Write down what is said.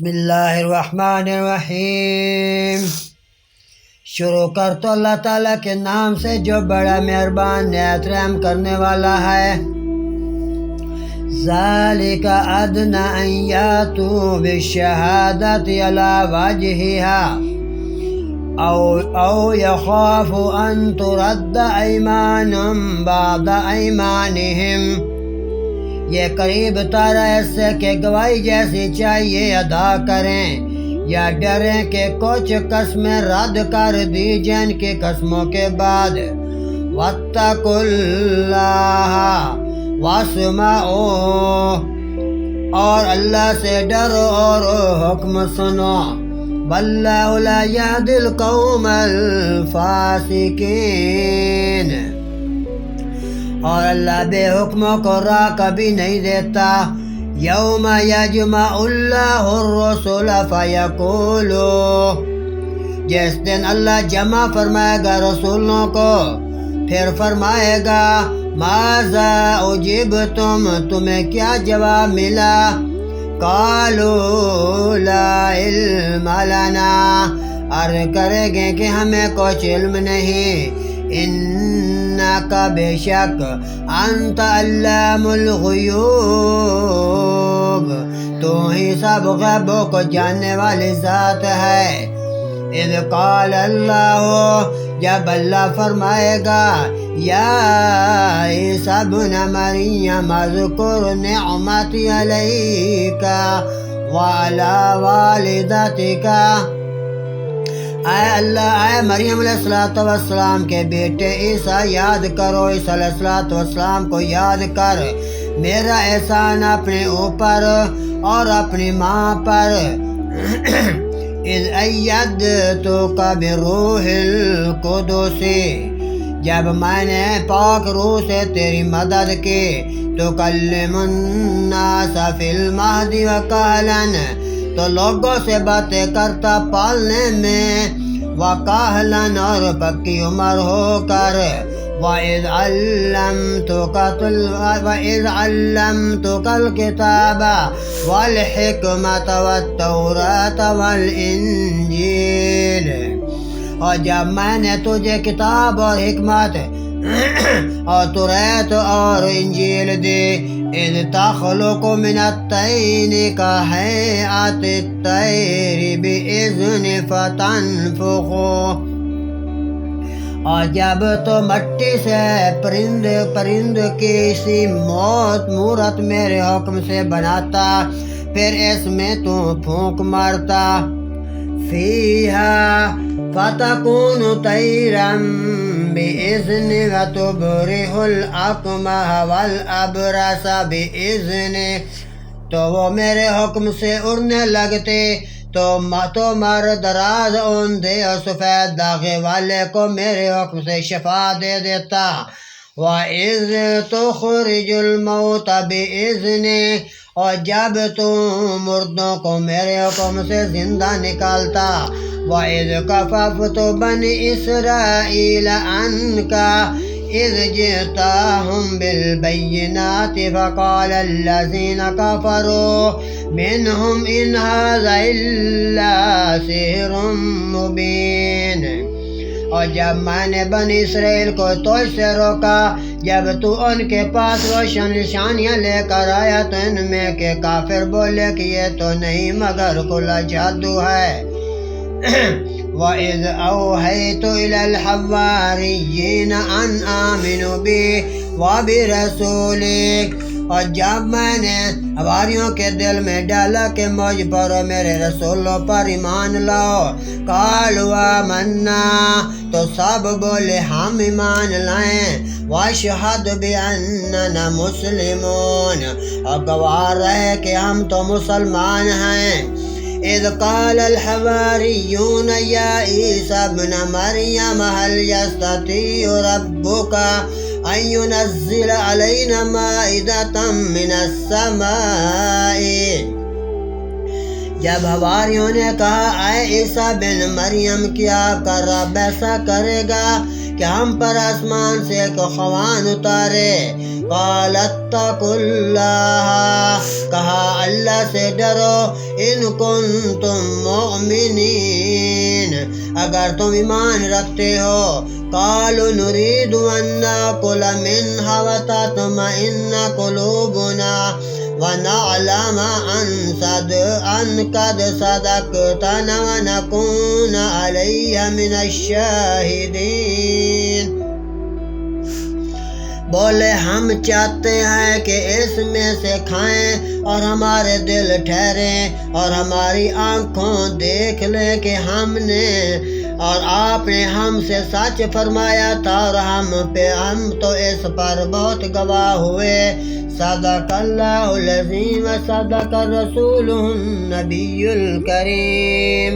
بسم اللہ الرحمن الرحیم۔ شروع کر تو اللہ تعالیٰ کے نام سے جو بڑا مہربان نہایت رحم کرنے والا ہے۔ ذالک ادنی ان یاتوا بالشہادۃ علی وجہہا او یخافوا ان ترد ایمان بعد ایمانہم۔ یہ قریب تر ہے اس سے کہ گواہی جیسی چاہیے ادا کریں، یا ڈریں کہ کچھ قسمیں رد کر دی جن کی قسموں کے بعد۔ واتقوا اللہ واسمعوا، اور اللہ سے ڈرو اور حکم سنو۔ واللہ لا یہدی القوم الفاسقین، اور اللہ بے حکموں کو راہ کبھی نہیں دیتا۔ یوم یجمع اللہ الرسل فیقول، جس دن اللہ جمع فرمائے گا رسولوں کو، پھر فرمائے گا ماذا اجبتم، تمہیں کیا جواب ملا؟ قالوا لا علم لنا، عرض کریں گے کہ ہمیں کچھ علم نہیں۔ انکا بے شک انت علام الغیوب، تو ہی سب غیبوں کو جاننے والی ذات ہے۔ اذ قال اللہ، جب اللہ فرمائے گا یا عیسیٰ ابن مریم اذکر نعمتی علیک وعلی والدتک، اے اللہ، اے مریم علیہ السلام کے بیٹے عیسیٰ، یاد کرو، عیسیٰ علیہ السلام کو یاد کر میرا احسان اپنے اوپر اور اپنی ماں پر۔ اذ ایدتک بروح القدس، جب میں نے پاک روح سے تیری مدد کی۔ تکلم الناس فی المہد وکہلا، تو لوگوں سے باتیں کرتا پالنے میں، وکہلا، اور پکی عمر ہو کر۔ وَإِذْ عَلَّمْتُكَ الْكِتَابَ وَالْحِكْمَةَ وَالتَّوْرَاةَ وَالْإِنْجِيلَ، اور جب میں نے تجھے کتاب اور حکمت اور توریت اور انجیل دی۔ اذ تخلق من الطین کہیئۃ الطیر بإذن فتنفخ، اور جب تو مٹی سے پرند کی سی مورت میرے حکم سے بناتا، پھر اس میں تو پھونک مارتا۔ فیہا فتکون طیرا بإذن وتبرئ الأکمہ والأبرص بإذن، تو وہ میرے حکم سے اڑنے لگتے، تو مر دراز اوندھے اور سفید داغے والے کو میرے حکم سے شفا دے دیتا۔ وَإِذْ تُخْرِجُ الْمَوْتَ بِإِذْنِ، اور جب تم مردوں کو میرے حکم سے زندہ نکالتا۔ وَإِذْ كَفَفْتُ بَنِي إِسْرَائِيلَ عَنْكَ إِذْ جِئْتَهُمْ بِالْبَيِّنَاتِ فَقَالَ الَّذِينَ كَفَرُوا مِنْهُمْ إِنْ هَذَا إِلَّا سِحْرٌ مُبِينٌ، اور جب میں نے بنی اسرائیل کو تجھ سے روکا جب تو ان کے پاس روشن نشانیاں لے کر آیا، تو ان میں کے کافر بولے کہ یہ تو نہیں مگر کھلا جادو ہے۔ وَإِذْ أَوْحَيْتُ إِلَى الْحَوَارِيِّينَ أَنْ آمِنُوا بِي وَبِرَسُولِي، اور جب میں نے حواریوں کے دل میں ڈالا کہ مجھ پر اور میرے رسولوں پر ایمان لاؤ۔ قالوا آمنا، تو سب بولے ہم ایمان لائیں۔ واشہد بأننا مسلمون، اور گواہ رہے کہ ہم تو مسلمان ہیں۔ اذ قال الحواریون یا عیسیٰ ابن مریم هل یستطیع ربک ان ينزل علینا مائدۃ من السماء، جب حواریوں نے کہا اے عیسیٰ بن مریم، کیا آپ کا رب ایسا کرے گا کہ ہم پر آسمان سے ایک خوان اتارے؟ قال اتقوا اللہ، کہا اللہ سے ڈرو، ان کنتم مؤمنین، اگر تم ایمان رکھتے ہو۔ قالوا نريد أن نأكل منها وتطمئن قلوبنا ونعلم أن قد صدقتنا ونكون عليها من الشاهدين۔ بولے ہم چاہتے ہیں کہ اس میں سے کھائیں اور ہمارے دل ٹھہریں اور ہماری آنکھوں دیکھ لیں کہ ہم نے اور آپ نے ہم سے سچ فرمایا تھا، اور ہم تو اس پر بہت گواہ ہوئے۔ صدق اللہ العظیم و صدق رسولہ النبی الکریم۔